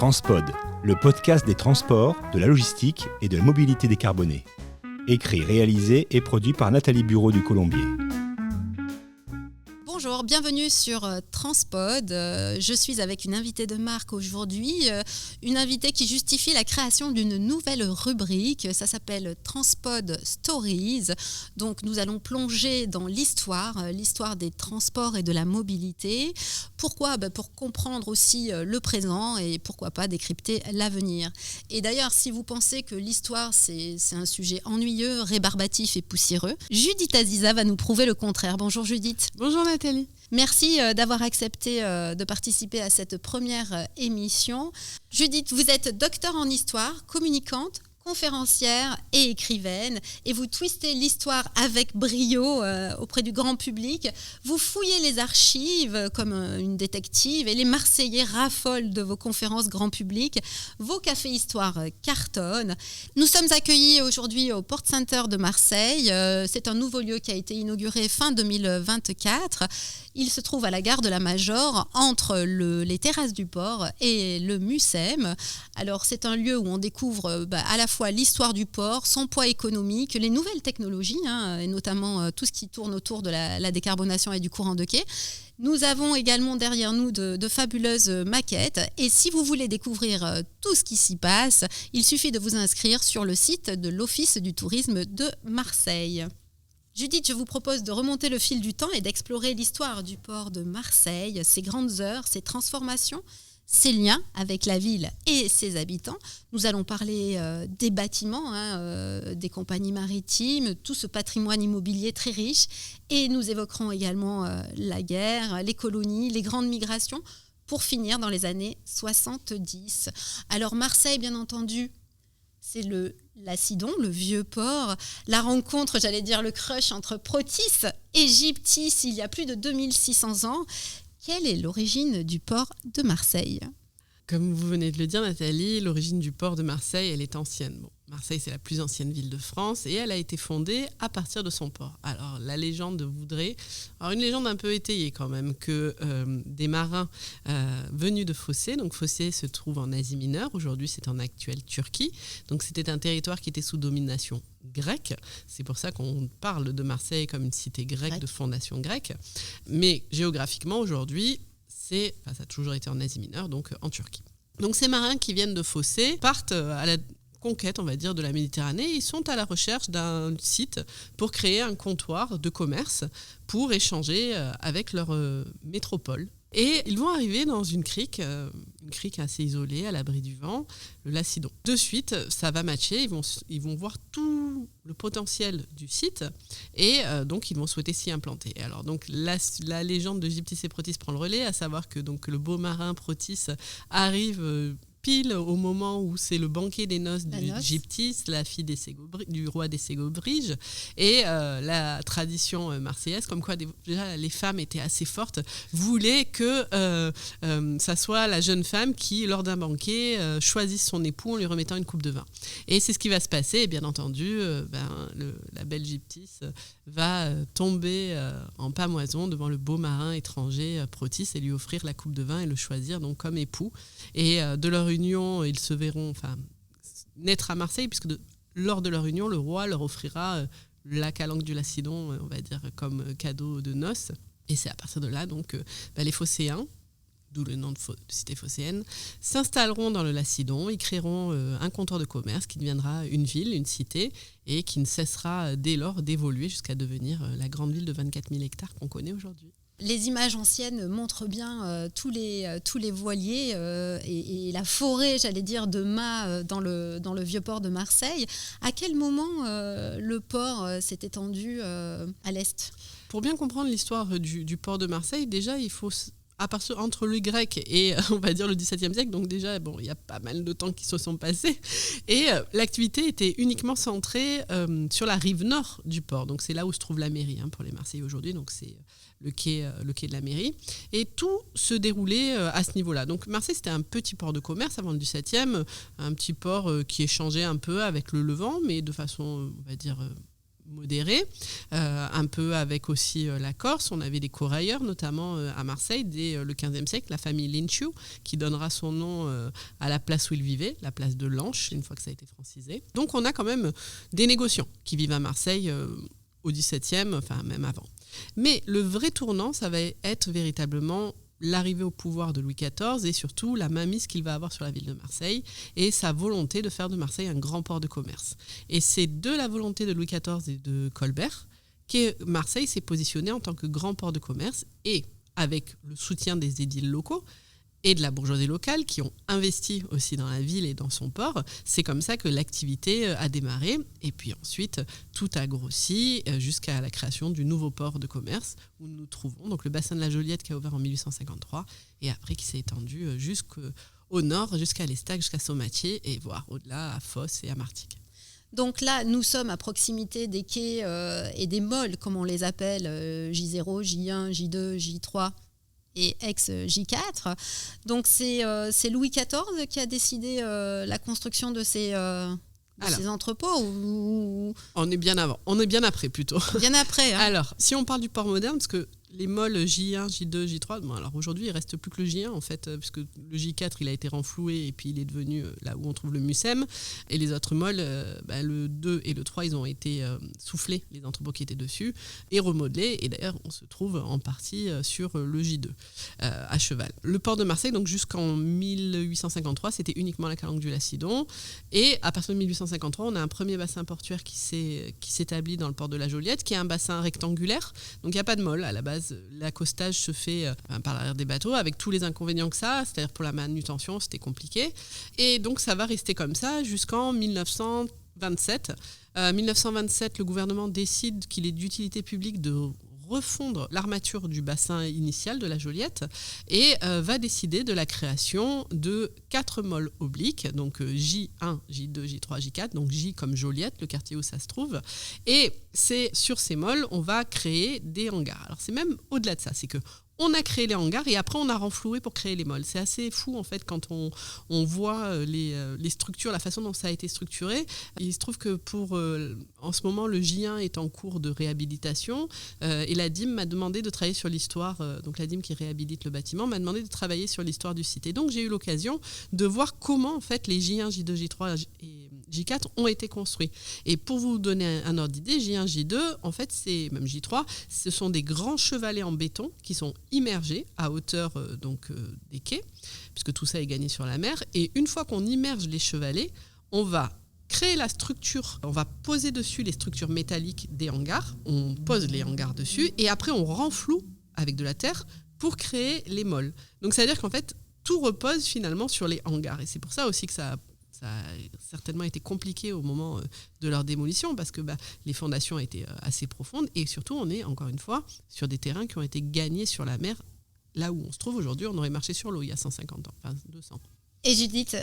Transpod, le podcast des transports, de la logistique et de la mobilité décarbonée. Écrit, réalisé et produit par Nathalie Bureau du Colombier. Bonjour, bienvenue sur Transpod. Je suis avec une invitée de marque aujourd'hui, une invitée qui justifie la création d'une nouvelle rubrique. Ça s'appelle Transpod Stories. Donc nous allons plonger dans l'histoire des transports et de la mobilité. Pourquoi ? Pour comprendre aussi le présent et pourquoi pas décrypter l'avenir. Et d'ailleurs, si vous pensez que l'histoire c'est un sujet ennuyeux, rébarbatif et poussiéreux, Judith Aziza va nous prouver le contraire. Bonjour Judith. Bonjour Nathalie. Merci d'avoir accepté de participer à cette première émission. Judith, vous êtes docteur en histoire, communicante, conférencière et écrivaine, et vous twistez l'histoire avec brio auprès du grand public. Vous fouillez les archives comme une détective et les Marseillais raffolent de vos conférences grand public. Vos cafés histoire cartonnent. Nous sommes accueillis aujourd'hui au Port Center de Marseille. C'est un nouveau lieu qui a été inauguré fin 2024. Il se trouve à la gare de la Major, entre les terrasses du port et le Mucem. Alors c'est un lieu où on découvre à la fois l'histoire du port, son poids économique, les nouvelles technologies, et notamment tout ce qui tourne autour de la décarbonation et du courant de quai. Nous avons également derrière nous de fabuleuses maquettes. Et si vous voulez découvrir tout ce qui s'y passe, il suffit de vous inscrire sur le site de l'Office du tourisme de Marseille. Judith, je vous propose de remonter le fil du temps et d'explorer l'histoire du port de Marseille, ses grandes heures, ses transformations, ses liens avec la ville et ses habitants. Nous allons parler des bâtiments, des compagnies maritimes, tout ce patrimoine immobilier très riche. Et nous évoquerons également la guerre, les colonies, les grandes migrations, pour finir dans les années 70. Alors Marseille, bien entendu, c'est l'Acidon, le vieux port, la rencontre, le crush entre Protis et Gyptis il y a plus de 2600 ans. Quelle est l'origine du port de Marseille ? Comme vous venez de le dire Nathalie, l'origine du port de Marseille, elle est ancienne. Marseille, c'est la plus ancienne ville de France et elle a été fondée à partir de son port. Alors, la légende voudrait, une légende un peu étayée quand même, que des marins venus de Fossé, donc Fossé se trouve en Asie mineure, aujourd'hui c'est en actuelle Turquie, donc c'était un territoire qui était sous domination grecque, c'est pour ça qu'on parle de Marseille comme une cité grecque de fondation grecque, mais géographiquement aujourd'hui, ça a toujours été en Asie mineure, donc en Turquie. Donc ces marins qui viennent de Fossé partent à la conquête, on va dire, de la Méditerranée. Ils sont à la recherche d'un site pour créer un comptoir de commerce pour échanger avec leur métropole. Et ils vont arriver dans une crique assez isolée, à l'abri du vent, le Lacidon. De suite, ça va matcher, ils vont voir tout le potentiel du site et donc ils vont souhaiter s'y implanter. Alors donc la légende de Gyptis et Protis prend le relais, à savoir que donc, le beau marin Protis arrive pile au moment où c'est le banquet des noces de Gyptis, la fille du roi des Ségobriges, et la tradition marseillaise, comme quoi déjà les femmes étaient assez fortes, voulait que ça soit la jeune femme qui, lors d'un banquet, choisisse son époux en lui remettant une coupe de vin. Et c'est ce qui va se passer, et bien entendu, la belle Gyptis va tomber en pâmoison devant le beau marin étranger Protis et lui offrir la coupe de vin et le choisir donc comme époux. Et de leur union, ils se verront naître à Marseille, puisque lors de leur union, le roi leur offrira la calanque du Lacidon, on va dire, comme cadeau de noces. Et c'est à partir de là, donc, les Phocéens, d'où le nom de cité phocéenne, s'installeront dans le Lacidon, ils créeront un comptoir de commerce qui deviendra une ville, une cité, et qui ne cessera dès lors d'évoluer jusqu'à devenir la grande ville de 24 000 hectares qu'on connaît aujourd'hui. Les images anciennes montrent bien tous les voiliers et la forêt, de mâts dans le vieux port de Marseille. À quel moment le port s'est étendu à l'est ? Pour bien comprendre l'histoire du port de Marseille, déjà, il faut entre le grec et on va dire le XVIIe siècle, donc déjà il y a pas mal de temps qui se sont passés et l'activité était uniquement centrée sur la rive nord du port, donc c'est là où se trouve la mairie pour les Marseillais aujourd'hui, donc c'est le quai de la mairie, et tout se déroulait à ce niveau-là. Donc Marseille, c'était un petit port de commerce avant le XVIIe, un petit port qui échangeait un peu avec le Levant, mais de façon, on va dire, modérée, un peu avec aussi la Corse. On avait des corailleurs, notamment à Marseille, dès le XVe siècle, la famille Linciu, qui donnera son nom à la place où il vivait, la place de l'Anche, une fois que ça a été francisé. Donc on a quand même des négociants qui vivent à Marseille au XVIIe, enfin même avant. Mais le vrai tournant, ça va être véritablement l'arrivée au pouvoir de Louis XIV et surtout la mainmise qu'il va avoir sur la ville de Marseille et sa volonté de faire de Marseille un grand port de commerce. Et c'est de la volonté de Louis XIV et de Colbert que Marseille s'est positionné en tant que grand port de commerce et avec le soutien des édiles locaux et de la bourgeoisie locale qui ont investi aussi dans la ville et dans son port. C'est comme ça que l'activité a démarré et puis ensuite tout a grossi jusqu'à la création du nouveau port de commerce où nous trouvons donc le bassin de la Joliette qui a ouvert en 1853 et après qui s'est étendu jusqu'au nord, jusqu'à l'Estac, jusqu'à Saumatier et voire au-delà à Fos et à Martigues. Donc là, nous sommes à proximité des quais et des moles, comme on les appelle, J0, J1, J2, J3 et ex-J4. Donc c'est Louis XIV qui a décidé la construction de ces entrepôts ou... On est bien avant, on est bien après plutôt. Bien après. Hein. Alors, si on parle du port moderne, parce que les mols J1, J2, J3, bon, alors aujourd'hui, il ne reste plus que le J1, en fait, puisque le J4, il a été renfloué et puis il est devenu là où on trouve le Mucem. Et les autres mols, le 2 et le 3, ils ont été soufflés, les entrepôts qui étaient dessus, et remodelés. Et d'ailleurs, on se trouve en partie sur le J2, à cheval. Le port de Marseille, donc jusqu'en 1853, c'était uniquement la calanque du Lacidon. Et à partir de 1853, on a un premier bassin portuaire qui s'établit dans le port de la Joliette, qui est un bassin rectangulaire. Donc il n'y a pas de mol à la base. L'accostage se fait par l'arrière des bateaux avec tous les inconvénients que ça, c'est-à-dire pour la manutention, c'était compliqué. Et donc ça va rester comme ça jusqu'en 1927. 1927, le gouvernement décide qu'il est d'utilité publique de refondre l'armature du bassin initial de la Joliette et va décider de la création de 4 mols obliques, donc J1, J2, J3, J4, donc J comme Joliette, le quartier où ça se trouve. Et c'est sur ces mols, on va créer des hangars. Alors c'est même au-delà de ça, c'est que on a créé les hangars et après on a renfloué pour créer les mols. C'est assez fou en fait quand on voit les structures, la façon dont ça a été structuré. Il se trouve que en ce moment le J1 est en cours de réhabilitation et la DIM m'a demandé de travailler sur l'histoire, donc la DIM qui réhabilite le bâtiment m'a demandé de travailler sur l'histoire du site. Et donc j'ai eu l'occasion de voir comment en fait les J1, J2, J3 et J4 ont été construits. Et pour vous donner un ordre d'idée, J1, J2, en fait, c'est même J3, ce sont des grands chevalets en béton qui sont immergés à hauteur des quais, puisque tout ça est gagné sur la mer. Et une fois qu'on immerge les chevalets, on va créer la structure, on va poser dessus les structures métalliques des hangars, on pose les hangars dessus, et après on renfloue avec de la terre pour créer les mols. Donc ça veut dire qu'en fait, tout repose finalement sur les hangars. Et c'est pour ça aussi que ça a certainement été compliqué au moment de leur démolition parce que les fondations étaient assez profondes et surtout on est encore une fois sur des terrains qui ont été gagnés sur la mer. Là où on se trouve aujourd'hui, on aurait marché sur l'eau il y a 150 ans, enfin 200. Et Judith,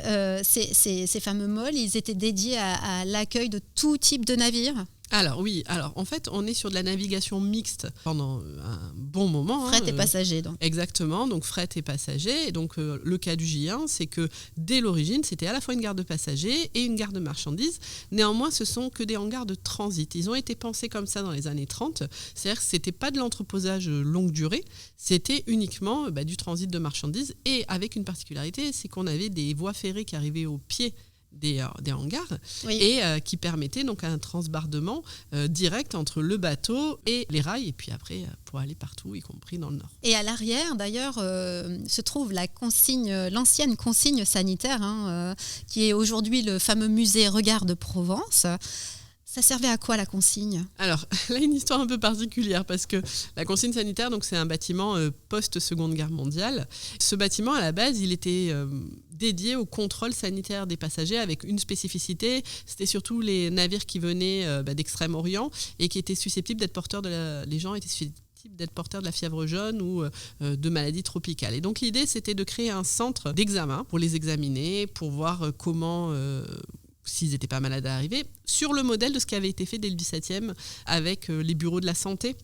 ces fameux mols, ils étaient dédiés à l'accueil de tout type de navires ? Alors oui, en fait on est sur de la navigation mixte pendant un bon moment. Fret et passager donc. Exactement, donc fret et passager. Et donc le cas du J1, c'est que dès l'origine c'était à la fois une gare de passagers et une gare de marchandises. Néanmoins ce sont que des hangars de transit. Ils ont été pensés comme ça dans les années 30, c'est-à-dire que c'était pas de l'entreposage longue durée, c'était uniquement du transit de marchandises et avec une particularité, c'est qu'on avait des voies ferrées qui arrivaient au pied des hangars oui. Et qui permettaient donc un transbordement direct entre le bateau et les rails et puis après pour aller partout, y compris dans le nord. Et à l'arrière d'ailleurs se trouve l'ancienne consigne sanitaire qui est aujourd'hui le fameux musée Regard de Provence. Ça servait à quoi la consigne ? Alors, là, une histoire un peu particulière parce que la consigne sanitaire, donc, c'est un bâtiment post-Seconde Guerre mondiale. Ce bâtiment, à la base, il était dédié au contrôle sanitaire des passagers avec une spécificité. C'était surtout les navires qui venaient d'Extrême-Orient et qui étaient susceptibles d'être porteurs les gens étaient susceptibles d'être porteurs de la fièvre jaune ou de maladies tropicales. Et donc, l'idée, c'était de créer un centre d'examen pour les examiner, pour voir comment... s'ils n'étaient pas malades à arriver, sur le modèle de ce qui avait été fait dès le XVIIe avec les bureaux de la santé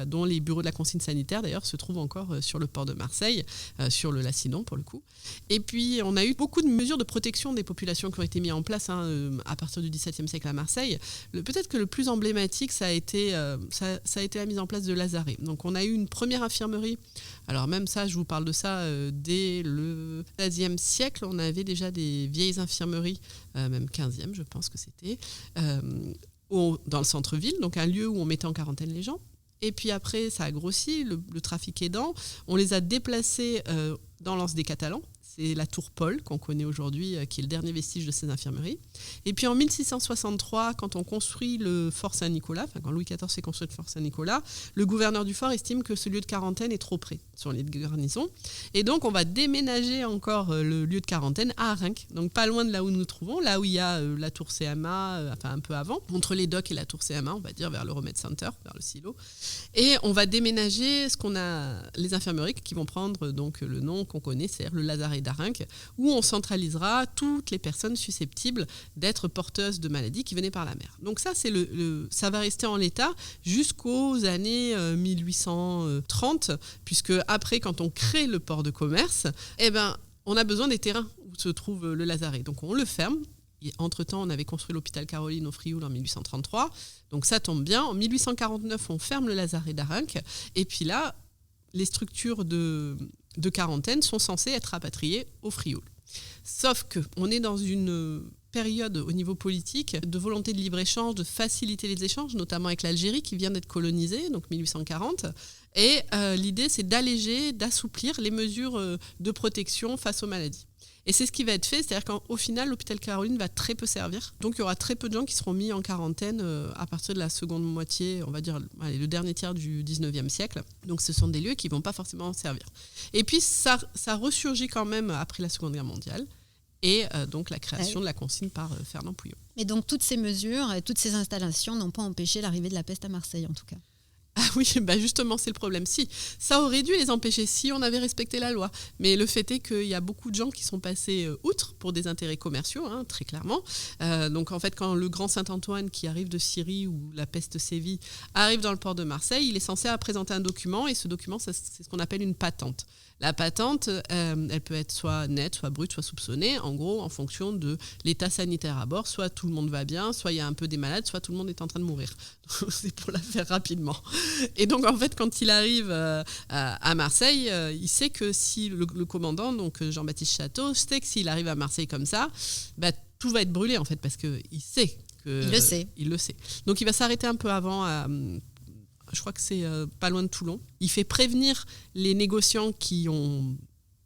dont les bureaux de la consigne sanitaire d'ailleurs se trouvent encore sur le port de Marseille, sur le Lacidon pour le coup. Et puis on a eu beaucoup de mesures de protection des populations qui ont été mises en place à partir du XVIIe siècle à Marseille. Peut-être que le plus emblématique, ça a été la mise en place de Lazaret. Donc on a eu une première infirmerie. Alors même ça, je vous parle de ça dès le XVIe siècle, on avait déjà des vieilles infirmeries, même 15e je pense que c'était, dans le centre-ville, donc un lieu où on mettait en quarantaine les gens. Et puis après, ça a grossi, le trafic aidant. On les a déplacés dans l'Anse des Catalans. C'est la tour Paul qu'on connaît aujourd'hui, qui est le dernier vestige de ces infirmeries. Et puis en 1663, quand on construit le fort Saint-Nicolas, enfin quand Louis XIV fait construire le fort Saint-Nicolas, le gouverneur du fort estime que ce lieu de quarantaine est trop près sur les garnisons. Et donc on va déménager encore le lieu de quarantaine à Arinques, donc pas loin de là où nous nous trouvons, là où il y a la tour CMA, enfin un peu avant, entre les docks et la tour CMA, on va dire vers le Remède Center, vers le silo. Et on va déménager les infirmeries qui vont prendre donc le nom qu'on connaît, c'est-à-dire le Lazaret d'Arinques, où on centralisera toutes les personnes susceptibles d'être porteuses de maladies qui venaient par la mer. Donc ça, ça va rester en l'état jusqu'aux années 1830, puisque après, quand on crée le port de commerce, on a besoin des terrains où se trouve le Lazaret. Donc on le ferme. Et entre-temps, on avait construit l'hôpital Caroline au Frioul en 1833. Donc ça tombe bien. En 1849, on ferme le Lazaret d'Arinques. Et puis là, les structures de quarantaine sont censées être rapatriées au Frioul. Sauf qu'on est dans une période au niveau politique de volonté de libre-échange, de faciliter les échanges, notamment avec l'Algérie qui vient d'être colonisée, donc 1840. Et l'idée, c'est d'alléger, d'assouplir les mesures de protection face aux maladies. Et c'est ce qui va être fait, c'est-à-dire qu'au final, l'hôpital Caroline va très peu servir. Donc il y aura très peu de gens qui seront mis en quarantaine à partir de la seconde moitié, on va dire le dernier tiers du 19e siècle. Donc ce sont des lieux qui ne vont pas forcément servir. Et puis ça ressurgit quand même après la Seconde Guerre mondiale. Et donc la création de la consigne par Fernand Pouillon. Et donc toutes ces mesures et toutes ces installations n'ont pas empêché l'arrivée de la peste à Marseille en tout cas. Ah oui, justement, c'est le problème. Si, ça aurait dû les empêcher si on avait respecté la loi. Mais le fait est qu'il y a beaucoup de gens qui sont passés outre pour des intérêts commerciaux, très clairement. Donc en fait, quand le grand Saint-Antoine qui arrive de Syrie où la peste sévit arrive dans le port de Marseille, il est censé présenter un document et ce document, c'est ce qu'on appelle une patente. La patente, elle peut être soit nette, soit brute, soit soupçonnée, en gros, en fonction de l'état sanitaire à bord. Soit tout le monde va bien, soit il y a un peu des malades, soit tout le monde est en train de mourir. C'est pour la faire rapidement. Et donc, en fait, quand il arrive à Marseille, il sait que si le commandant, donc Jean-Baptiste Chateau, sait que s'il arrive à Marseille comme ça, tout va être brûlé, en fait, parce qu'il sait que... Il le sait. Donc, il va s'arrêter un peu avant je crois que c'est pas loin de Toulon. Il fait prévenir les négociants qui ont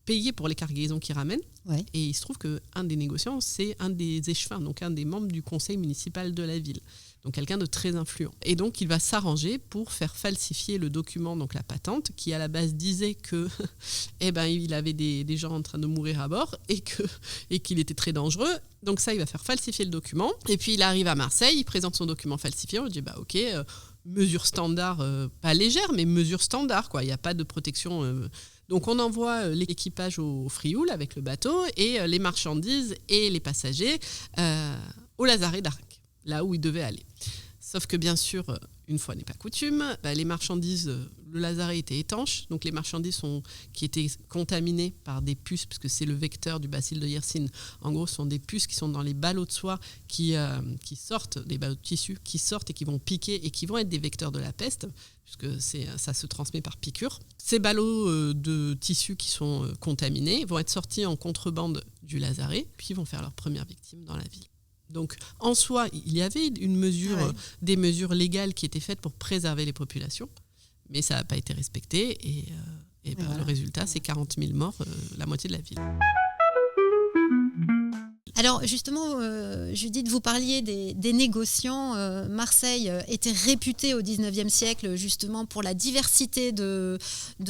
payé pour les cargaisons qu'ils ramènent. Ouais. Et il se trouve qu'un des négociants, c'est un des échevins, donc un des membres du conseil municipal de la ville. Donc quelqu'un de très influent. Et donc il va s'arranger pour faire falsifier le document, donc la patente, qui à la base disait que il avait des gens en train de mourir à bord et qu'il était très dangereux. Donc ça, il va faire falsifier le document. Et puis il arrive à Marseille, il présente son document falsifié, on lui dit ok, mesure standard, pas légère, mais mesure standard, quoi. Il n'y a pas de protection. Donc on envoie l'équipage au Frioul avec le bateau et les marchandises et les passagers au Lazaret d'Arinques, là où ils devaient aller. Sauf que bien sûr, une fois n'est pas coutume, les marchandises, le Lazaret était étanche, donc les marchandises qui étaient contaminées par des puces, puisque c'est le vecteur du bacille de Yersin. En gros, ce sont des puces qui sont dans les ballots de soie qui sortent, des ballots de tissu qui sortent et qui vont piquer et qui vont être des vecteurs de la peste, puisque ça se transmet par piqûre. Ces ballots de tissu qui sont contaminés vont être sortis en contrebande du Lazaret, puis vont faire leur première victime dans la ville. Donc, en soi, il y avait des mesures légales qui étaient faites pour préserver les populations, mais ça n'a pas été respecté et voilà. Le résultat, c'est 40 000 morts, la moitié de la ville. Alors justement, Judith, vous parliez des négociants. Marseille était réputée au XIXe siècle justement pour la diversité de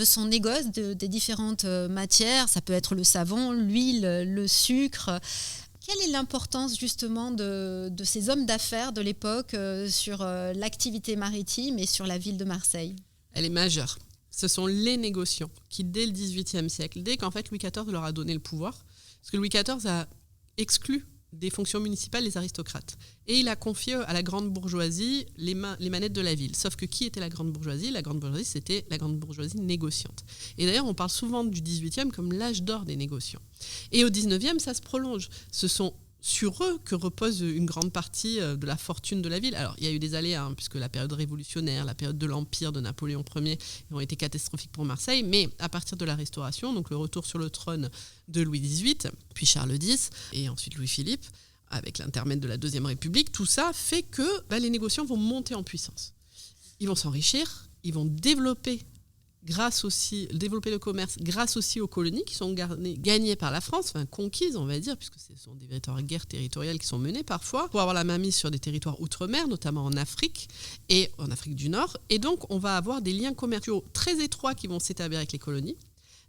son négoce, des différentes matières. Ça peut être le savon, l'huile, le sucre. Quelle est l'importance justement de ces hommes d'affaires de l'époque sur l'activité maritime et sur la ville de Marseille ? Elle est majeure. Ce sont les négociants qui, dès le XVIIIe siècle, dès qu'en fait Louis XIV leur a donné le pouvoir, parce que Louis XIV a exclu des fonctions municipales les aristocrates. Et il a confié à la grande bourgeoisie les manettes de la ville. Sauf que qui était la grande bourgeoisie ? La grande bourgeoisie, c'était la grande bourgeoisie négociante. Et d'ailleurs, on parle souvent du 18e comme l'âge d'or des négociants. Et au 19e, ça se prolonge. Ce sont sur eux que repose une grande partie de la fortune de la ville. Alors, il y a eu des aléas, puisque la période révolutionnaire, la période de l'Empire de Napoléon Ier ont été catastrophiques pour Marseille, mais à partir de la Restauration, donc le retour sur le trône de Louis XVIII, puis Charles X, et ensuite Louis-Philippe, avec l'intermède de la Deuxième République, tout ça fait que les négociants vont monter en puissance. Ils vont s'enrichir, ils vont développer le commerce grâce aussi aux colonies qui sont gagnées par la France, conquises on va dire, puisque ce sont des véritables guerres territoriales qui sont menées parfois, pour avoir la mainmise sur des territoires outre-mer, notamment en Afrique et en Afrique du Nord. Et donc on va avoir des liens commerciaux très étroits qui vont s'établir avec les colonies.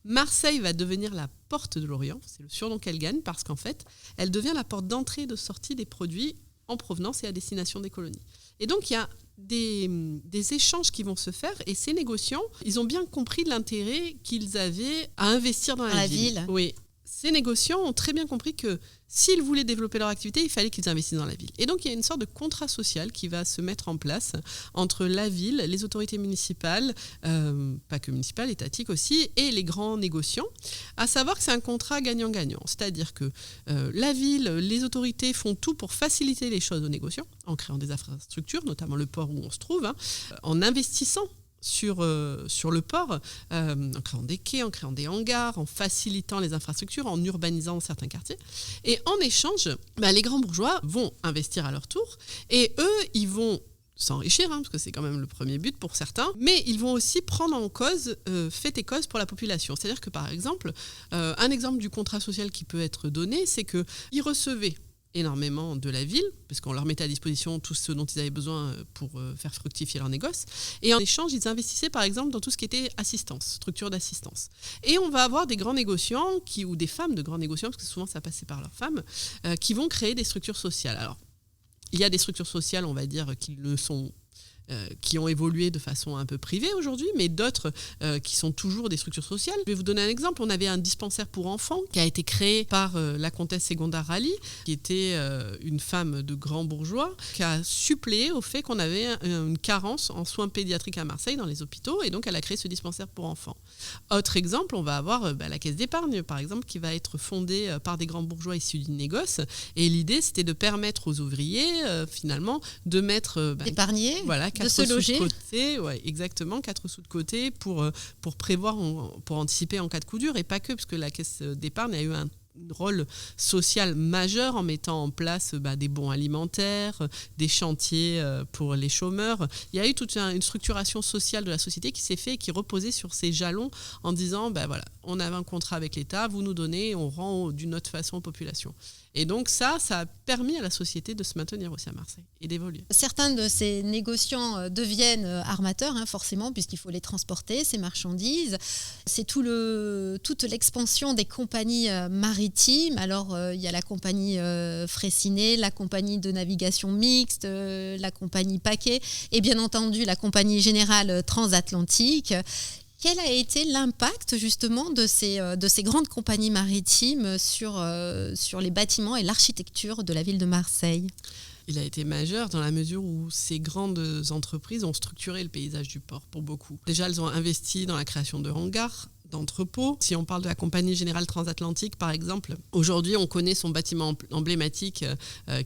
Marseille va devenir la porte de l'Orient, c'est le surnom qu'elle gagne, parce qu'en fait, elle devient la porte d'entrée et de sortie des produits en provenance et à destination des colonies. Et donc il y a des échanges qui vont se faire, et ces négociants, ils ont bien compris l'intérêt qu'ils avaient à investir dans la ville. Oui. Ces négociants ont très bien compris que s'ils voulaient développer leur activité, il fallait qu'ils investissent dans la ville. Et donc, il y a une sorte de contrat social qui va se mettre en place entre la ville, les autorités municipales, pas que municipales, étatiques aussi, et les grands négociants, à savoir que c'est un contrat gagnant-gagnant. C'est-à-dire que la ville, les autorités font tout pour faciliter les choses aux négociants, en créant des infrastructures, notamment le port où on se trouve, en investissant sur le port, en créant des quais, en créant des hangars, en facilitant les infrastructures, en urbanisant certains quartiers. Et en échange, les grands bourgeois vont investir à leur tour, et eux, ils vont s'enrichir, parce que c'est quand même le premier but pour certains, mais ils vont aussi prendre en cause, fait et cause pour la population. C'est-à-dire que, par exemple, un exemple du contrat social qui peut être donné, c'est qu'ils recevaient énormément de la ville, parce qu'on leur mettait à disposition tout ce dont ils avaient besoin pour faire fructifier leur négoce. Et en échange, ils investissaient par exemple dans tout ce qui était assistance, structure d'assistance. Et on va avoir des grands négociants, ou des femmes de grands négociants, parce que souvent ça passait par leurs femmes, qui vont créer des structures sociales. Alors, il y a des structures sociales, on va dire, qui ont évolué de façon un peu privée aujourd'hui, mais d'autres qui sont toujours des structures sociales. Je vais vous donner un exemple. On avait un dispensaire pour enfants qui a été créé par la comtesse Segonda Raleigh, qui était une femme de grand bourgeois, qui a suppléé au fait qu'on avait une carence en soins pédiatriques à Marseille dans les hôpitaux, et donc elle a créé ce dispensaire pour enfants. Autre exemple, on va avoir la caisse d'épargne, par exemple, qui va être fondée par des grands bourgeois issus du négoce, et l'idée c'était de permettre aux ouvriers finalement de mettre d'épargner, de se loger. De côté, exactement, 4 sous de côté pour prévoir, pour anticiper en cas de coup dur, et pas que, parce que la caisse d'épargne a eu un rôle social majeur en mettant en place des bons alimentaires, des chantiers pour les chômeurs. Il y a eu toute une structuration sociale de la société qui s'est fait et qui reposait sur ces jalons en disant on avait un contrat avec l'État, vous nous donnez, on rend d'une autre façon aux populations. Et donc ça a permis à la société de se maintenir aussi à Marseille et d'évoluer. Certains de ces négociants deviennent armateurs, forcément, puisqu'il faut les transporter, ces marchandises. C'est toute l'expansion des compagnies maritimes. Alors, il y a la compagnie Freycinet, la compagnie de navigation mixte, la compagnie Paquet et bien entendu la compagnie générale transatlantique. Quel a été l'impact justement de ces grandes compagnies maritimes sur les bâtiments et l'architecture de la ville de Marseille ? Il a été majeur dans la mesure où ces grandes entreprises ont structuré le paysage du port pour beaucoup. Déjà, elles ont investi dans la création de hangars, d'entrepôts. Si on parle de la compagnie générale transatlantique, par exemple, aujourd'hui, on connaît son bâtiment emblématique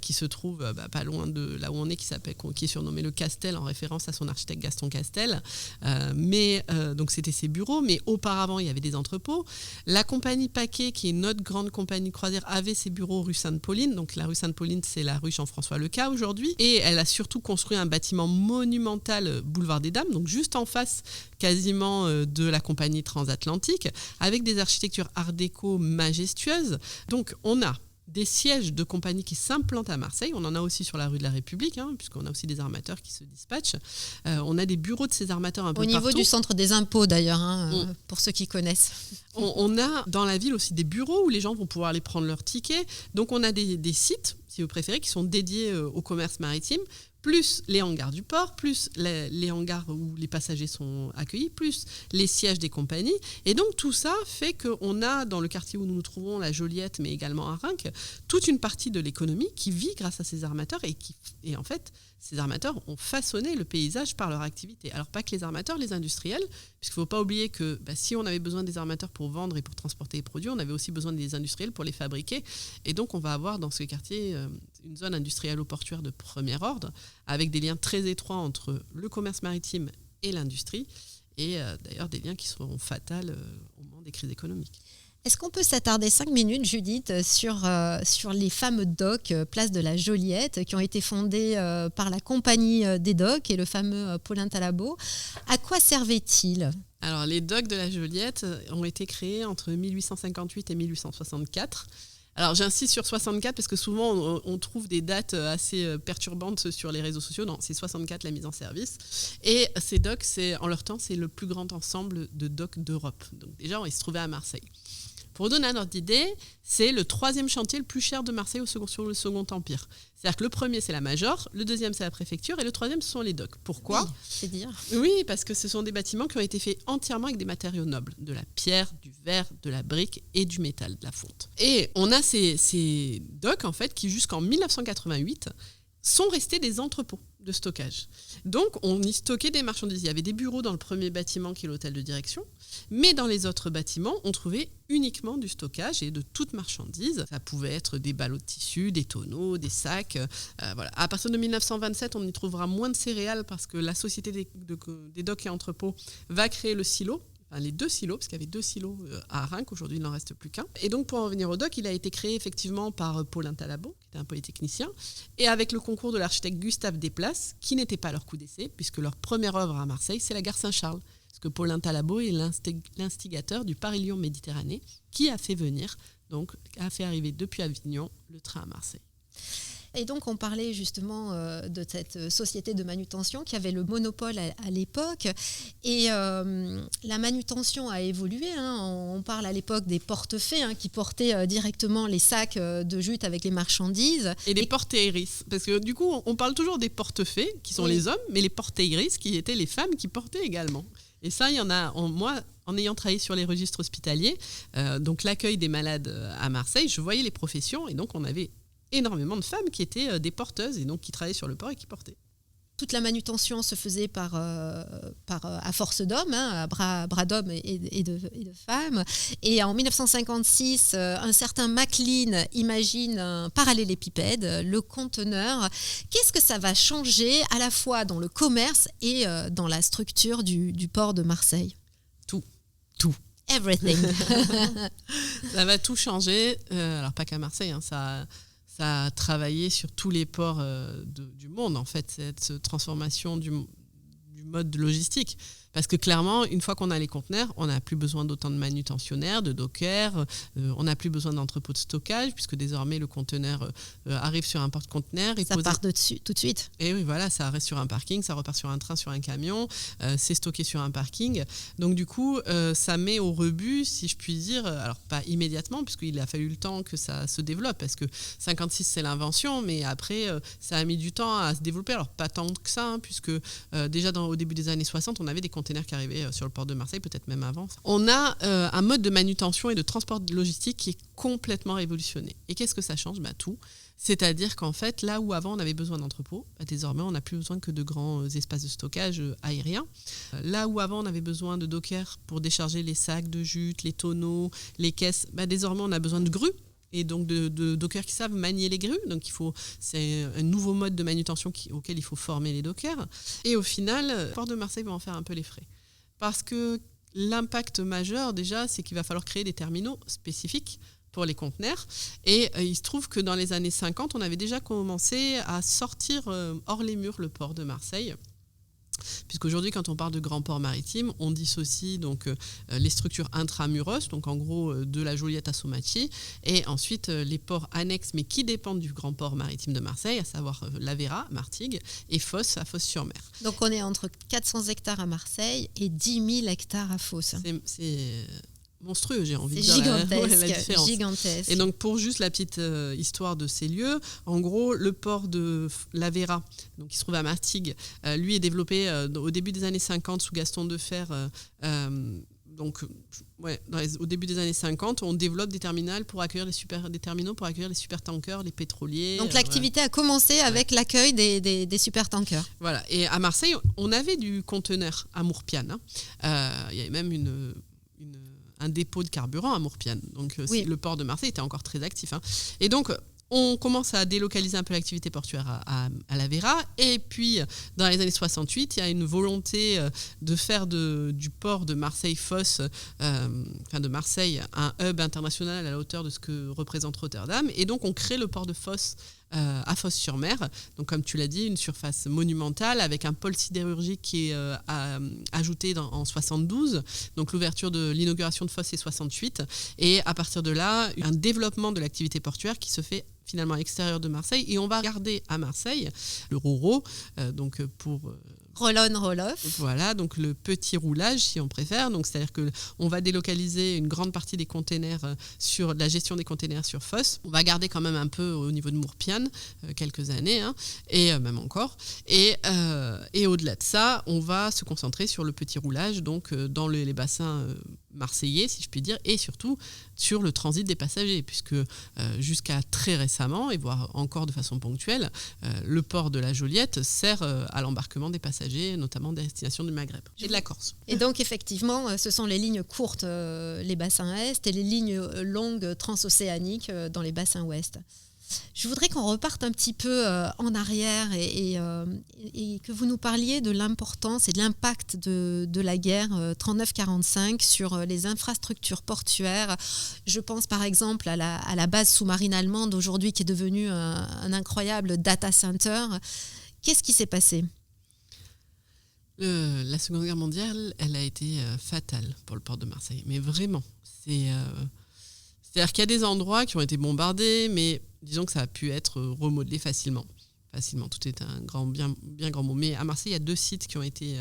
qui se trouve pas loin de là où on est, qui est surnommé le Castel, en référence à son architecte Gaston Castel. Donc, c'était ses bureaux, mais auparavant, il y avait des entrepôts. La compagnie Paquet, qui est une autre grande compagnie de croisière, avait ses bureaux rue Sainte-Pauline. Donc, la rue Sainte-Pauline, c'est la rue Jean-François Lecas aujourd'hui. Et elle a surtout construit un bâtiment monumental, boulevard des Dames, donc juste en face quasiment de la compagnie transatlantique, avec des architectures art déco majestueuses. Donc on a des sièges de compagnies qui s'implantent à Marseille. On en a aussi sur la rue de la République, puisqu'on a aussi des armateurs qui se dispatchent. On a des bureaux de ces armateurs un peu partout. Au niveau du centre des impôts d'ailleurs, pour ceux qui connaissent. On a dans la ville aussi des bureaux où les gens vont pouvoir aller prendre leurs tickets. Donc on a des sites, si vous préférez, qui sont dédiés au commerce maritime, plus les hangars du port, plus les hangars où les passagers sont accueillis, plus les sièges des compagnies. Et donc tout ça fait qu'on a dans le quartier où nous nous trouvons, la Joliette, mais également à Reims, toute une partie de l'économie qui vit grâce à ces armateurs et en fait, ces armateurs ont façonné le paysage par leur activité. Alors pas que les armateurs, les industriels, puisqu'il ne faut pas oublier que si on avait besoin des armateurs pour vendre et pour transporter les produits, on avait aussi besoin des industriels pour les fabriquer. Et donc on va avoir dans ce quartier une zone industrielle-portuaire de premier ordre, avec des liens très étroits entre le commerce maritime et l'industrie, et d'ailleurs des liens qui seront fatals au moment des crises économiques. Est-ce qu'on peut s'attarder 5 minutes, Judith, sur les fameux docks place de la Joliette qui ont été fondés par la compagnie des docks et le fameux Paulin Talabot. À quoi servaient-ils ? Alors, les docks de la Joliette ont été créés entre 1858 et 1864. Alors, j'insiste sur 64 parce que souvent, on trouve des dates assez perturbantes sur les réseaux sociaux. Non, c'est 64 la mise en service. Et ces docks, en leur temps, c'est le plus grand ensemble de docks d'Europe. Donc déjà, ils se trouvaient à Marseille. Pour vous donner un ordre d'idée, c'est le 3e chantier le plus cher de Marseille sur le Second Empire. C'est-à-dire que le premier, c'est la Major, le 2e, c'est la préfecture, et le 3e, ce sont les docks. Pourquoi ? Oui, c'est dire. Oui, parce que ce sont des bâtiments qui ont été faits entièrement avec des matériaux nobles, de la pierre, du verre, de la brique et du métal, de la fonte. Et on a ces docks, en fait, qui jusqu'en 1988 sont restés des entrepôts de stockage. Donc, on y stockait des marchandises. Il y avait des bureaux dans le premier bâtiment qui est l'hôtel de direction, mais dans les autres bâtiments, on trouvait uniquement du stockage et de toute marchandise. Ça pouvait être des ballots de tissu, des tonneaux, des sacs. Voilà. À partir de 1927, on y trouvera moins de céréales parce que la société des docks et entrepôts va créer le silo. Enfin, les 2 silos, parce qu'il y avait 2 silos à Reims, aujourd'hui il n'en reste plus qu'un. Et donc pour en revenir au dock, il a été créé effectivement par Paulin Talabot, qui était un polytechnicien, et avec le concours de l'architecte Gustave Desplaces, qui n'était pas leur coup d'essai, puisque leur première œuvre à Marseille, c'est la gare Saint-Charles. Parce que Paulin Talabot est l'instigateur du Paris-Lyon-Méditerranée, qui a fait arriver depuis Avignon le train à Marseille. Et donc, on parlait justement de cette société de manutention qui avait le monopole à l'époque. Et la manutention a évolué. On parle à l'époque des portefaix qui portaient directement les sacs de jute avec les marchandises. Et des porte-iris. Parce que du coup, on parle toujours des portefaix, qui sont les hommes, mais les porte-iris, qui étaient les femmes qui portaient également. Et ça, il y en a, moi, en ayant travaillé sur les registres hospitaliers, donc l'accueil des malades à Marseille, je voyais les professions. Et donc, on avait énormément de femmes qui étaient des porteuses et donc qui travaillaient sur le port et qui portaient. Toute la manutention se faisait à force d'hommes, à bras d'hommes et de femmes. Et en 1956, un certain Maclean imagine un parallélépipède, le conteneur. Qu'est-ce que ça va changer à la fois dans le commerce et dans la structure du port de Marseille ? Tout. Everything. Ça va tout changer. Alors pas qu'à Marseille, ça a travaillé sur tous les ports du monde, en fait, cette transformation du mode logistique. Parce que clairement, une fois qu'on a les conteneurs, on n'a plus besoin d'autant de manutentionnaires, de dockers, on n'a plus besoin d'entrepôts de stockage, puisque désormais le conteneur arrive sur un porte-conteneur. Ça part dessus tout de suite. Et oui, voilà, ça reste sur un parking, ça repart sur un train, sur un camion, c'est stocké sur un parking. Donc du coup, ça met au rebut, si je puis dire, alors pas immédiatement, puisqu'il a fallu le temps que ça se développe, parce que 56 c'est l'invention, mais après, ça a mis du temps à se développer. Alors pas tant que ça, puisque déjà au début des années 60, on avait des conteneurs qui arrivaient sur le port de Marseille, peut-être même avant. On a un mode de manutention et de transport logistique qui est complètement révolutionné. Et qu'est-ce que ça change ? Tout. C'est-à-dire qu'en fait, là où avant on avait besoin d'entrepôts, désormais on n'a plus besoin que de grands espaces de stockage aériens. Là où avant on avait besoin de dockers pour décharger les sacs de jute, les tonneaux, les caisses, désormais on a besoin de grues. Et donc de dockers qui savent manier les grues. Donc c'est un nouveau mode de manutention auquel il faut former les dockers. Et au final, le port de Marseille va en faire un peu les frais. Parce que l'impact majeur déjà, c'est qu'il va falloir créer des terminaux spécifiques pour les conteneurs. Et il se trouve que dans les années 50, on avait déjà commencé à sortir hors les murs le port de Marseille. Puisqu'aujourd'hui, quand on parle de grand port maritime, on dissocie donc les structures intramuros, donc en gros de la Joliette à Sommachi, et ensuite les ports annexes, mais qui dépendent du grand port maritime de Marseille, à savoir Lavera, Martigues, et Fos à Fos-sur-Mer. Donc on est entre 400 hectares à Marseille et 10 000 hectares à Fos. monstrueux, j'ai envie de C'est dire. gigantesque, gigantesque. Et donc, pour juste la petite histoire de ces lieux, en gros, le port de l'Aveyras, donc qui se trouve à Martigues, lui est développé au début des années 50 sous Gaston Defferre. Au début des années 50, on développe des terminaux pour accueillir les supertankers, les pétroliers. Donc l'activité a commencé avec l'accueil des supertankers. Voilà. Et à Marseille, on avait du conteneur à Mourpiane. Il y avait même un dépôt de carburant à Mourpiane. Donc le port de Marseille était encore très actif. Et donc on commence à délocaliser un peu l'activité portuaire à l'Aveyras. Et puis, dans les années 68, il y a une volonté de faire du port de Marseille-Fos, de Marseille, un hub international à la hauteur de ce que représente Rotterdam. Et donc, on crée le port de Fos à Fos-sur-Mer. Donc, comme tu l'as dit, une surface monumentale avec un pôle sidérurgique qui est ajouté en 72. Donc, l'ouverture de l'inauguration de Fos, c'est 68. Et à partir de là, un développement de l'activité portuaire qui se fait finalement à l'extérieur de Marseille, et on va garder à Marseille le RoRo, pour Roll-on, roll-off. Voilà, donc le petit roulage, si on préfère. Donc, c'est-à-dire qu'on va délocaliser une grande partie des containers sur la gestion des containers sur Fos. On va garder quand même un peu au niveau de Mourpiane, quelques années, et même encore. Et au-delà de ça, on va se concentrer sur le petit roulage, donc dans les bassins marseillais, si je puis dire, et surtout sur le transit des passagers, puisque jusqu'à très récemment, et voire encore de façon ponctuelle, le port de la Joliette sert à l'embarquement des passagers, notamment des destinations du Maghreb et de la Corse. Et donc effectivement, ce sont les lignes courtes, les bassins est, et les lignes longues transocéaniques dans les bassins ouest. Je voudrais qu'on reparte un petit peu en arrière et que vous nous parliez de l'importance et de l'impact de la guerre 39-45 sur les infrastructures portuaires. Je pense par exemple à la base sous-marine allemande aujourd'hui qui est devenue un incroyable data center. Qu'est-ce qui s'est passé ? La Seconde Guerre mondiale, elle a été fatale pour le port de Marseille. Mais vraiment, c'est-à-dire qu'il y a des endroits qui ont été bombardés, mais disons que ça a pu être remodelé facilement. Tout est un bien grand mot. Mais à Marseille, il y a 2 sites qui ont été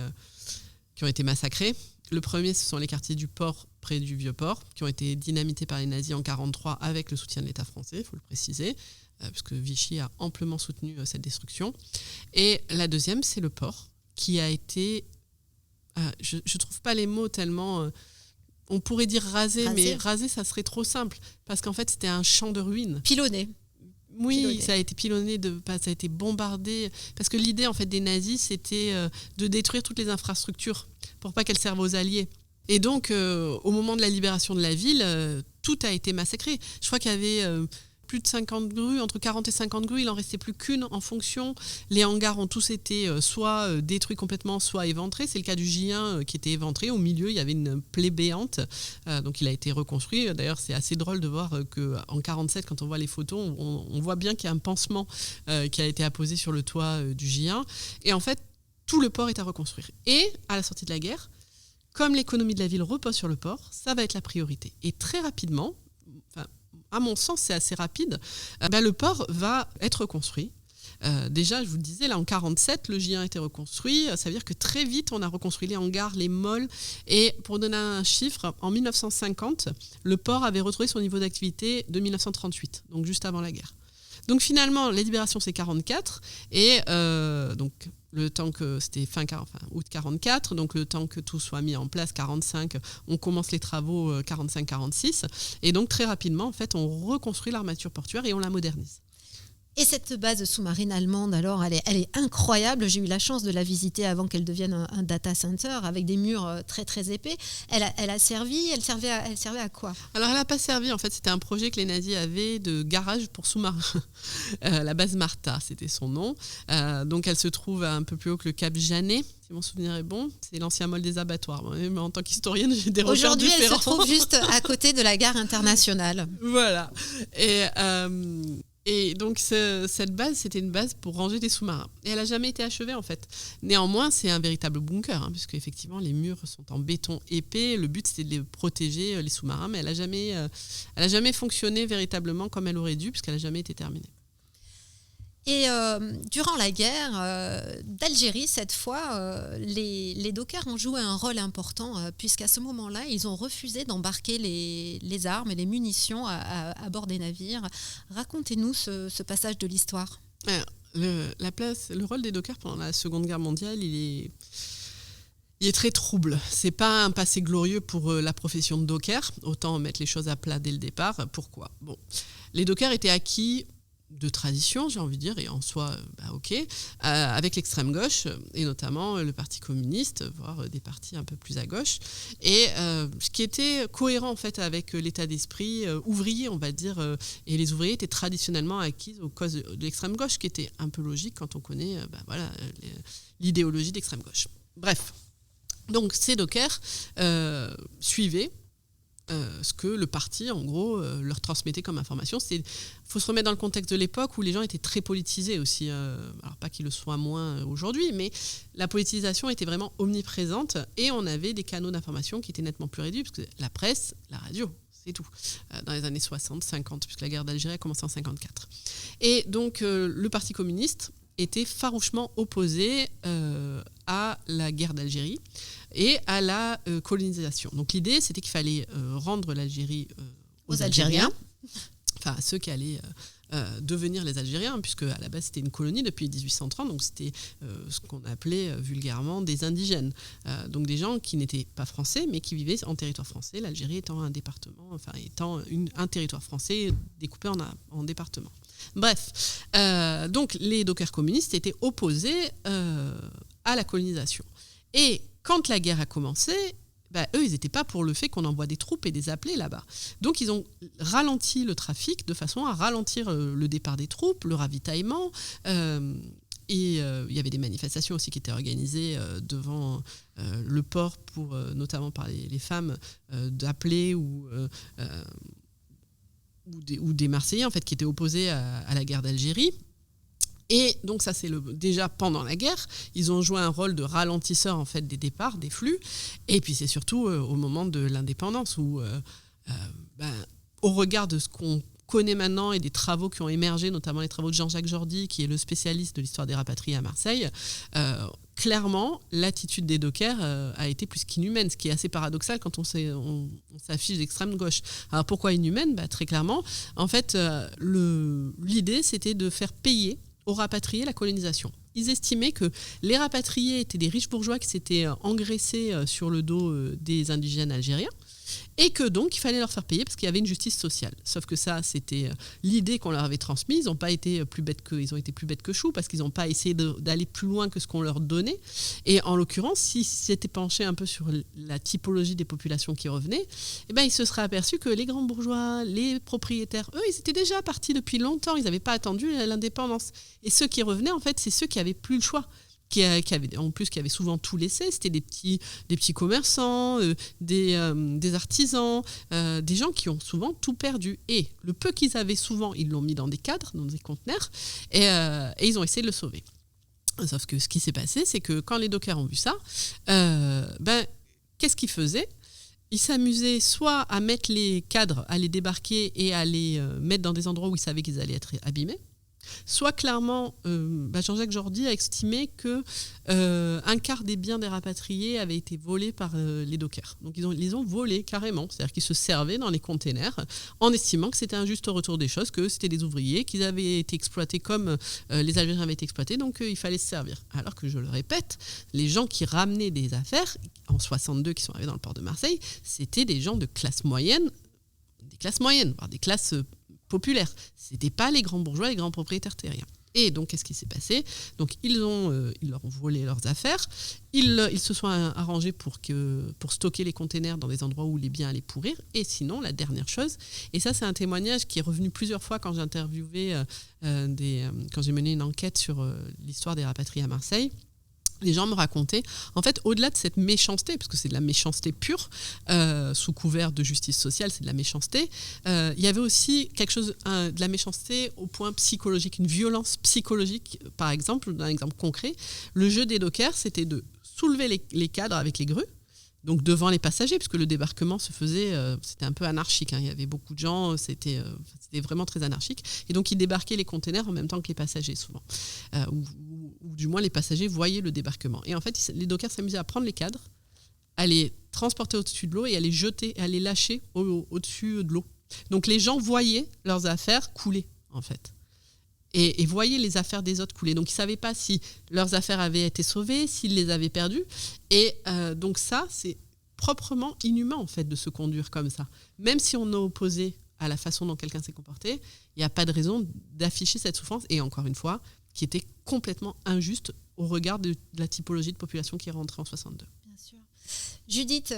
massacrés. Le premier, ce sont les quartiers du port près du Vieux-Port, qui ont été dynamités par les nazis en 1943 avec le soutien de l'État français, il faut le préciser, puisque Vichy a amplement soutenu cette destruction. Et la deuxième, c'est le port, qui a été... je ne trouve pas les mots tellement... on pourrait dire rasé, mais rasé, ça serait trop simple. Parce qu'en fait, c'était un champ de ruines. Pilonné. Oui, ça a été pilonné, ça a été bombardé. Parce que l'idée en fait, des nazis, c'était de détruire toutes les infrastructures pour pas qu'elles servent aux Alliés. Et donc, au moment de la libération de la ville, tout a été massacré. Je crois qu'il y avait... plus de 50 grues, entre 40 et 50 grues, il n'en restait plus qu'une en fonction. Les hangars ont tous été soit détruits complètement, soit éventrés. C'est le cas du J1 qui était éventré. Au milieu, il y avait une plaie béante. Donc il a été reconstruit. D'ailleurs, c'est assez drôle de voir qu'en 1947, quand on voit les photos, on voit bien qu'il y a un pansement qui a été apposé sur le toit du J1. Et en fait, tout le port est à reconstruire. Et à la sortie de la guerre, comme l'économie de la ville repose sur le port, ça va être la priorité. Et très rapidement, à mon sens, c'est assez rapide, le port va être reconstruit. Déjà, je vous le disais, là, en 1947, le J1 a été reconstruit. Ça veut dire que très vite, on a reconstruit les hangars, les mols. Et pour donner un chiffre, en 1950, le port avait retrouvé son niveau d'activité de 1938, donc juste avant la guerre. Donc finalement, la libération, c'est 1944. Et donc, le temps que c'était août 1944, donc le temps que tout soit mis en place, 1945, on commence les travaux 1945-1946. Et donc très rapidement, en fait, on reconstruit l'armature portuaire et on la modernise. Et cette base sous-marine allemande, alors, elle est incroyable. J'ai eu la chance de la visiter avant qu'elle devienne un data center avec des murs très très épais. Elle servait à quoi ? Alors elle n'a pas servi, en fait, c'était un projet que les nazis avaient de garage pour sous-marins. La base Martha, c'était son nom. Donc elle se trouve un peu plus haut que le Cap Janet. Si mon souvenir est bon, c'est l'ancien mall des abattoirs. Mais en tant qu'historienne, j'ai des repères différents. Aujourd'hui, elle se trouve juste à côté de la gare internationale. Voilà. Et donc, cette base, c'était une base pour ranger des sous-marins. Et elle n'a jamais été achevée, en fait. Néanmoins, c'est un véritable bunker, puisque effectivement, les murs sont en béton épais. Le but, c'était de protéger les sous-marins, mais elle n'a jamais fonctionné véritablement comme elle aurait dû, puisqu'elle n'a jamais été terminée. Et durant la guerre d'Algérie, cette fois, les dockers ont joué un rôle important, puisqu'à ce moment-là, ils ont refusé d'embarquer les armes et les munitions à bord des navires. Racontez-nous ce passage de l'histoire. Le rôle des dockers pendant la Seconde Guerre mondiale, il est très trouble. C'est pas un passé glorieux pour la profession de docker. Autant mettre les choses à plat dès le départ. Pourquoi ? Bon, les dockers étaient acquis de tradition, j'ai envie de dire, et en soi, avec l'extrême gauche, et notamment le Parti communiste, voire des partis un peu plus à gauche, et ce qui était cohérent en fait avec l'état d'esprit ouvrier, on va dire, et les ouvriers étaient traditionnellement acquis aux causes de l'extrême gauche, ce qui était un peu logique quand on connaît l'idéologie d'extrême gauche. Bref, donc ces dockers suivaient ce que le parti, en gros, leur transmettait comme information. Il faut se remettre dans le contexte de l'époque où les gens étaient très politisés aussi. Alors pas qu'ils le soient moins aujourd'hui, mais la politisation était vraiment omniprésente et on avait des canaux d'information qui étaient nettement plus réduits, parce que la presse, la radio, c'est tout. Dans les années 60, 50, puisque la guerre d'Algérie a commencé en 54. Et donc, le Parti communiste était farouchement opposé à la guerre d'Algérie et à la colonisation. Donc l'idée, c'était qu'il fallait rendre l'Algérie aux Algériens, enfin à ceux qui allaient devenir les Algériens, puisque à la base c'était une colonie depuis 1830, donc c'était ce qu'on appelait vulgairement des indigènes, donc des gens qui n'étaient pas français mais qui vivaient en territoire français, l'Algérie étant un département, enfin étant un territoire français découpé en départements. Bref, donc les dockers communistes étaient opposés à la colonisation. Et quand la guerre a commencé, eux, ils n'étaient pas pour le fait qu'on envoie des troupes et des appelés là-bas. Donc, ils ont ralenti le trafic de façon à ralentir le départ des troupes, le ravitaillement. Et il y avait des manifestations aussi qui étaient organisées devant le port, notamment par les femmes, d'appelés ou des Marseillais en fait, qui étaient opposés à la guerre d'Algérie. Et donc ça c'est déjà pendant la guerre, ils ont joué un rôle de ralentisseur en fait des départs, des flux. Et puis c'est surtout au moment de l'indépendance où, au regard de ce qu'on connaît maintenant et des travaux qui ont émergé, notamment les travaux de Jean-Jacques Jordi, qui est le spécialiste de l'histoire des rapatriés à Marseille, clairement, l'attitude des dockers a été plus qu'inhumaine, ce qui est assez paradoxal quand on s'affiche d'extrême gauche. Alors pourquoi inhumaine ? Très clairement, en fait, l'idée c'était de faire payer aux rapatriés la colonisation. Ils estimaient que les rapatriés étaient des riches bourgeois qui s'étaient engraissés sur le dos des indigènes algériens et que donc il fallait leur faire payer parce qu'il y avait une justice sociale. Sauf que ça, c'était l'idée qu'on leur avait transmise. Ils n'ont pas été plus bêtes ils ont été plus bêtes que choux parce qu'ils n'ont pas essayé d'aller plus loin que ce qu'on leur donnait. Et en l'occurrence, s'ils s'étaient penchés un peu sur la typologie des populations qui revenaient, ils se seraient aperçus que les grands bourgeois, les propriétaires, eux, ils étaient déjà partis depuis longtemps. Ils n'avaient pas attendu l'indépendance. Et ceux qui revenaient, en fait, c'est ceux qui n'avaient plus le choix. Qui avaient souvent tout laissé, c'était des petits commerçants, des artisans, des gens qui ont souvent tout perdu. Et le peu qu'ils avaient souvent, ils l'ont mis dans des cadres, dans des conteneurs, et ils ont essayé de le sauver. Sauf que ce qui s'est passé, c'est que quand les dockers ont vu ça, qu'est-ce qu'ils faisaient ? Ils s'amusaient soit à mettre les cadres, à les débarquer et à les mettre dans des endroits où ils savaient qu'ils allaient être abîmés. Soit clairement, Jean-Jacques Jordi a estimé qu'un quart des biens des rapatriés avaient été volés par les dockers. Donc ils les ont volés carrément, c'est-à-dire qu'ils se servaient dans les containers en estimant que c'était un juste retour des choses, que c'était des ouvriers, qu'ils avaient été exploités comme les Algériens avaient été exploités, donc il fallait se servir. Alors que je le répète, les gens qui ramenaient des affaires, en 62 qui sont arrivés dans le port de Marseille, c'était des gens de classe moyenne, voire des classes populaires. C'était pas les grands bourgeois, les grands propriétaires terriens. Et donc, qu'est-ce qui s'est passé ? Donc, ils leur ont volé leurs affaires. Ils se sont arrangés pour stocker les containers dans des endroits où les biens allaient pourrir. Et sinon, la dernière chose, et ça, c'est un témoignage qui est revenu plusieurs fois quand j'ai interviewé, quand j'ai mené une enquête sur l'histoire des rapatriés à Marseille. Les gens me racontaient, en fait, au-delà de cette méchanceté, parce que c'est de la méchanceté pure, sous couvert de justice sociale, c'est de la méchanceté, il y avait aussi quelque chose, de la méchanceté au point psychologique, une violence psychologique. Par exemple, d'un exemple concret, le jeu des dockers, c'était de soulever les cadres avec les grues, donc devant les passagers, puisque le débarquement se faisait, c'était un peu anarchique, il y avait beaucoup de gens, c'était vraiment très anarchique. Et donc ils débarquaient les containers en même temps que les passagers souvent, ou du moins les passagers voyaient le débarquement. Et en fait, les dockers s'amusaient à prendre les cadres, à les transporter au-dessus de l'eau et à les jeter, à les lâcher au-dessus de l'eau. Donc les gens voyaient leurs affaires couler en fait. Et voyaient les affaires des autres couler. Donc, ils ne savaient pas si leurs affaires avaient été sauvées, s'ils les avaient perdues. Et donc ça, c'est proprement inhumain, en fait, de se conduire comme ça. Même si on est opposé à la façon dont quelqu'un s'est comporté, il n'y a pas de raison d'afficher cette souffrance. Et encore une fois, qui était complètement injuste au regard de la typologie de population qui est rentrée en 62. Bien sûr. Judith,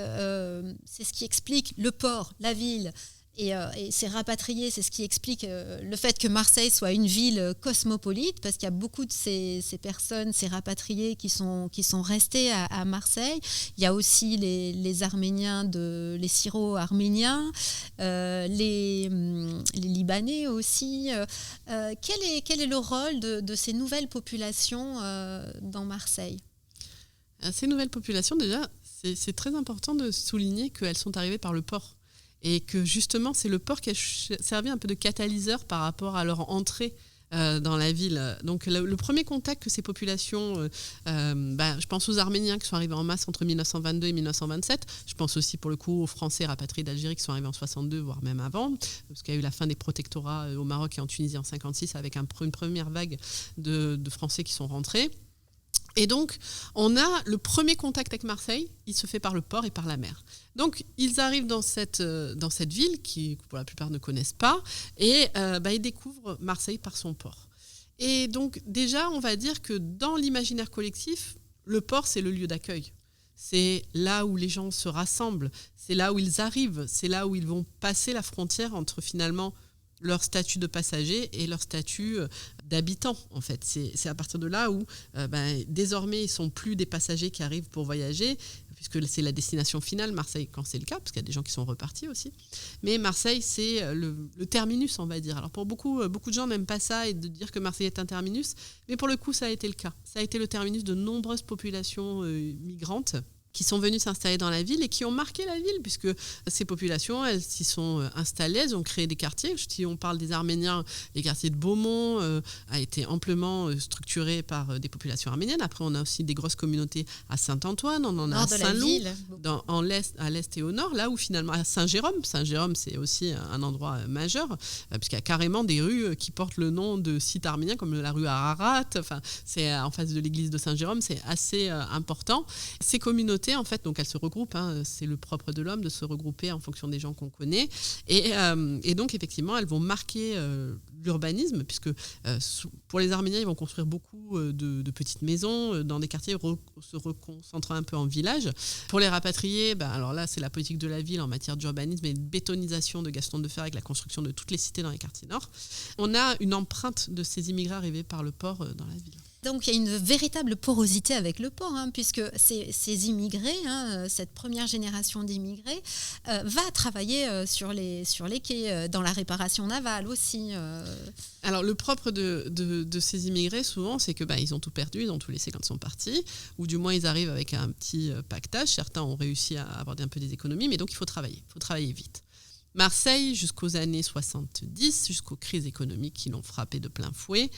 c'est ce qui explique le port, la ville. Et ces rapatriés, c'est ce qui explique le fait que Marseille soit une ville cosmopolite, parce qu'il y a beaucoup de ces personnes, ces rapatriés qui sont restés à Marseille. Il y a aussi les Arméniens, les Syro-Arméniens, les Libanais aussi. Quel est le rôle de ces nouvelles populations dans Marseille ? Ces nouvelles populations, déjà, c'est très important de souligner qu'elles sont arrivées par le port. Et que justement, c'est le port qui a servi un peu de catalyseur par rapport à leur entrée dans la ville. Donc le premier contact que ces populations, je pense aux Arméniens qui sont arrivés en masse entre 1922 et 1927, je pense aussi pour le coup aux Français rapatriés d'Algérie qui sont arrivés en 62, voire même avant, parce qu'il y a eu la fin des protectorats au Maroc et en Tunisie en 56 avec une première vague de Français qui sont rentrés. Et donc, on a le premier contact avec Marseille, il se fait par le port et par la mer. Donc, ils arrivent dans cette ville, qui pour la plupart ne connaissent pas, et ils découvrent Marseille par son port. Et donc, déjà, on va dire que dans l'imaginaire collectif, le port, c'est le lieu d'accueil. C'est là où les gens se rassemblent, c'est là où ils arrivent, c'est là où ils vont passer la frontière entre finalement leur statut de passager et leur statut d'habitant, en fait. C'est à partir de là où, désormais, ils ne sont plus des passagers qui arrivent pour voyager, puisque c'est la destination finale, Marseille, quand c'est le cas, parce qu'il y a des gens qui sont repartis aussi. Mais Marseille, c'est le terminus, on va dire. Alors, pour beaucoup de gens n'aiment pas ça et de dire que Marseille est un terminus, mais pour le coup, ça a été le cas. Ça a été le terminus de nombreuses populations migrantes qui sont venus s'installer dans la ville et qui ont marqué la ville, puisque ces populations, elles s'y sont installées, elles ont créé des quartiers. Si on parle des Arméniens, les quartiers de Beaumont a été amplement structuré par des populations arméniennes. Après, on a aussi des grosses communautés à Saint-Antoine, on en a à Saint-Loup, à l'est et au nord, là où finalement, à Saint-Jérôme, c'est aussi un endroit majeur, puisqu'il y a carrément des rues qui portent le nom de sites arméniens, comme la rue Ararat, c'est en face de l'église de Saint-Jérôme, c'est assez important. Ces communautés, en fait, donc elles se regroupent, c'est le propre de l'homme de se regrouper en fonction des gens qu'on connaît, et donc effectivement elles vont marquer l'urbanisme, puisque pour les Arméniens ils vont construire beaucoup de petites maisons dans des quartiers se reconcentrant un peu en village. Pour les rapatriés, alors là c'est la politique de la ville en matière d'urbanisme et de bétonisation de Gaston Defferre avec la construction de toutes les cités dans les quartiers nord. On a une empreinte de ces immigrés arrivés par le port dans la ville. Donc il y a une véritable porosité avec le port, puisque ces immigrés, cette première génération d'immigrés, va travailler sur les quais, dans la réparation navale aussi. Alors le propre de ces immigrés, souvent, c'est que ils ont tout perdu, ils ont tout laissé quand ils sont partis, ou du moins ils arrivent avec un petit pactage. Certains ont réussi à avoir un peu des économies, mais donc il faut travailler vite. Marseille, jusqu'aux années 70, jusqu'aux crises économiques qui l'ont frappé de plein fouet,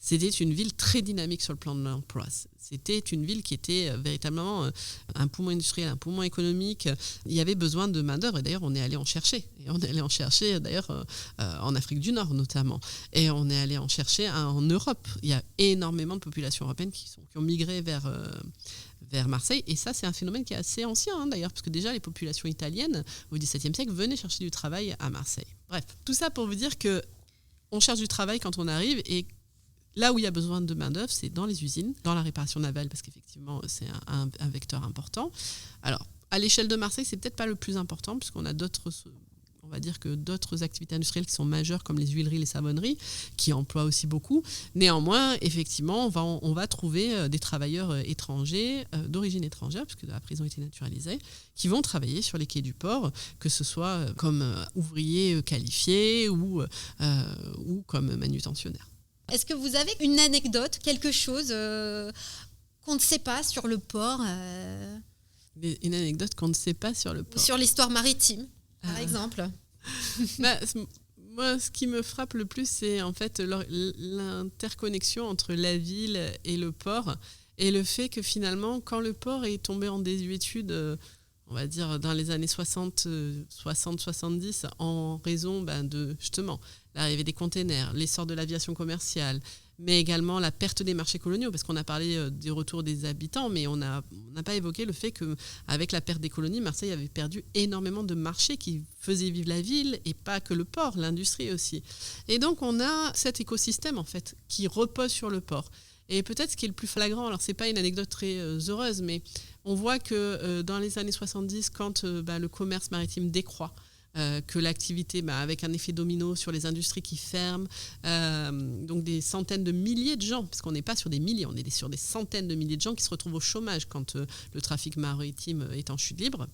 c'était une ville très dynamique sur le plan de l'emploi. C'était une ville qui était véritablement un poumon industriel, un poumon économique. Il y avait besoin de main-d'œuvre et d'ailleurs on est allé en chercher. Et on est allé en chercher d'ailleurs en Afrique du Nord notamment. Et on est allé en chercher en Europe. Il y a énormément de populations européennes qui ont migré vers Marseille. Et ça, c'est un phénomène qui est assez ancien d'ailleurs, parce que déjà les populations italiennes au XVIIe siècle venaient chercher du travail à Marseille. Bref, tout ça pour vous dire qu'on cherche du travail quand on arrive et là où il y a besoin de main-d'œuvre, c'est dans les usines, dans la réparation navale, parce qu'effectivement, c'est un vecteur important. Alors, à l'échelle de Marseille, c'est peut-être pas le plus important, puisqu'on a d'autres activités industrielles qui sont majeures, comme les huileries, les savonneries, qui emploient aussi beaucoup. Néanmoins, effectivement, on va trouver des travailleurs étrangers, d'origine étrangère, puisque après, ils ont été naturalisés, qui vont travailler sur les quais du port, que ce soit comme ouvriers qualifiés ou comme manutentionnaires. Est-ce que vous avez une anecdote, quelque chose qu'on ne sait pas sur le port Une anecdote qu'on ne sait pas sur le port. Sur l'histoire maritime, par exemple. Moi, ce qui me frappe le plus, c'est en fait l'interconnexion entre la ville et le port, et le fait que finalement, quand le port est tombé en désuétude, on va dire dans les années 60-70, en raison de justement l'arrivée des containers, l'essor de l'aviation commerciale, mais également la perte des marchés coloniaux, parce qu'on a parlé du retour des habitants, mais on n'a pas évoqué le fait qu'avec la perte des colonies, Marseille avait perdu énormément de marchés qui faisaient vivre la ville, et pas que le port, l'industrie aussi. Et donc on a cet écosystème en fait qui repose sur le port. Et peut-être ce qui est le plus flagrant, alors c'est pas une anecdote très heureuse, mais on voit que dans les années 70, quand le commerce maritime décroît, que l'activité, avec un effet domino sur les industries qui ferment, donc des centaines de milliers de gens, parce qu'on n'est pas sur des milliers, on est sur des centaines de milliers de gens qui se retrouvent au chômage quand le trafic maritime est en chute libre,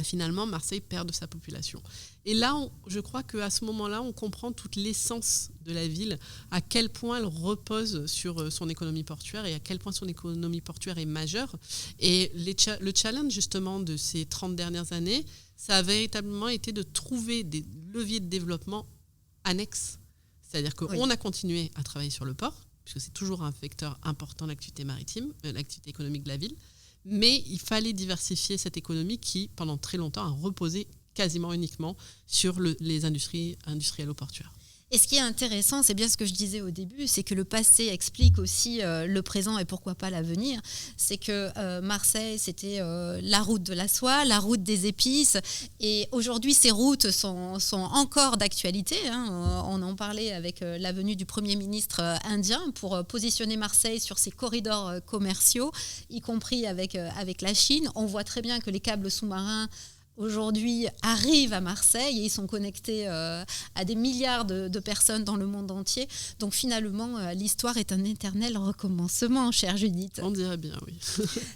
finalement Marseille perd de sa population. Et là, je crois qu'à ce moment-là, on comprend toute l'essence de la ville, à quel point elle repose sur son économie portuaire et à quel point son économie portuaire est majeure. Et le challenge justement de ces 30 dernières années, ça a véritablement été de trouver des leviers de développement annexes. C'est-à-dire qu'on a continué à travailler sur le port, puisque c'est toujours un vecteur important de l'activité maritime, l'activité économique de la ville. Mais il fallait diversifier cette économie qui, pendant très longtemps, a reposé quasiment uniquement sur les industries industrielles-portuaires. Et ce qui est intéressant, c'est bien ce que je disais au début, c'est que le passé explique aussi le présent et pourquoi pas l'avenir. C'est que Marseille, c'était la route de la soie, la route des épices. Et aujourd'hui, ces routes sont encore d'actualité. On en parlait avec la venue du Premier ministre indien pour positionner Marseille sur ses corridors commerciaux, y compris avec la Chine. On voit très bien que les câbles sous-marins aujourd'hui arrivent à Marseille et ils sont connectés à des milliards de personnes dans le monde entier. Donc finalement, l'histoire est un éternel recommencement, chère Judith. On dirait bien, oui.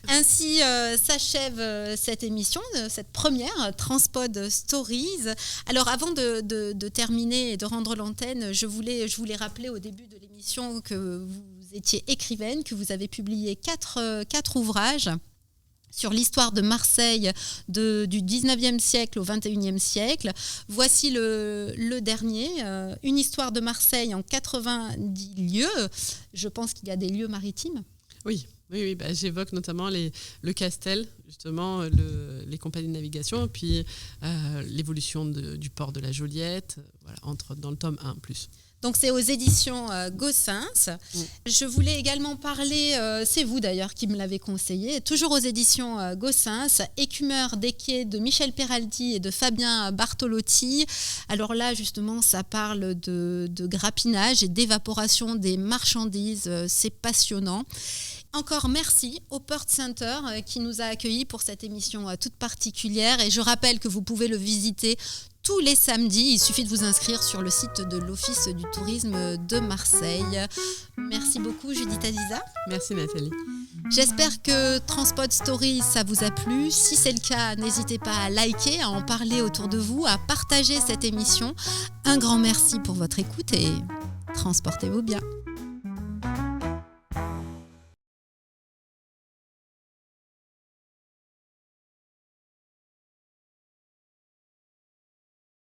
Ainsi s'achève cette émission, cette première Transpod Stories. Alors avant de terminer et de rendre l'antenne, je voulais rappeler au début de l'émission que vous étiez écrivaine, que vous avez publié quatre ouvrages sur l'histoire de Marseille du 19e siècle au 21e siècle. Voici le dernier, une histoire de Marseille en 90 lieux. Je pense qu'il y a des lieux maritimes. Oui, j'évoque notamment le Castel, justement, les compagnies de navigation, puis l'évolution du port de la Joliette, entre dans le tome 1+. Donc c'est aux éditions Gossens. Je voulais également parler, c'est vous d'ailleurs qui me l'avez conseillé, toujours aux éditions Gossens, Écumeurs des quais de Michel Peraldi et de Fabien Bartolotti. Alors là justement ça parle de grappinage et d'évaporation des marchandises, c'est passionnant. Encore merci au Port Center qui nous a accueillis pour cette émission toute particulière et je rappelle que vous pouvez le visiter tous les samedis. Il suffit de vous inscrire sur le site de l'Office du tourisme de Marseille. Merci beaucoup Judith Aziza. Merci Nathalie. J'espère que Transpod Stories, ça vous a plu. Si c'est le cas, n'hésitez pas à liker, à en parler autour de vous, à partager cette émission. Un grand merci pour votre écoute et transportez-vous bien.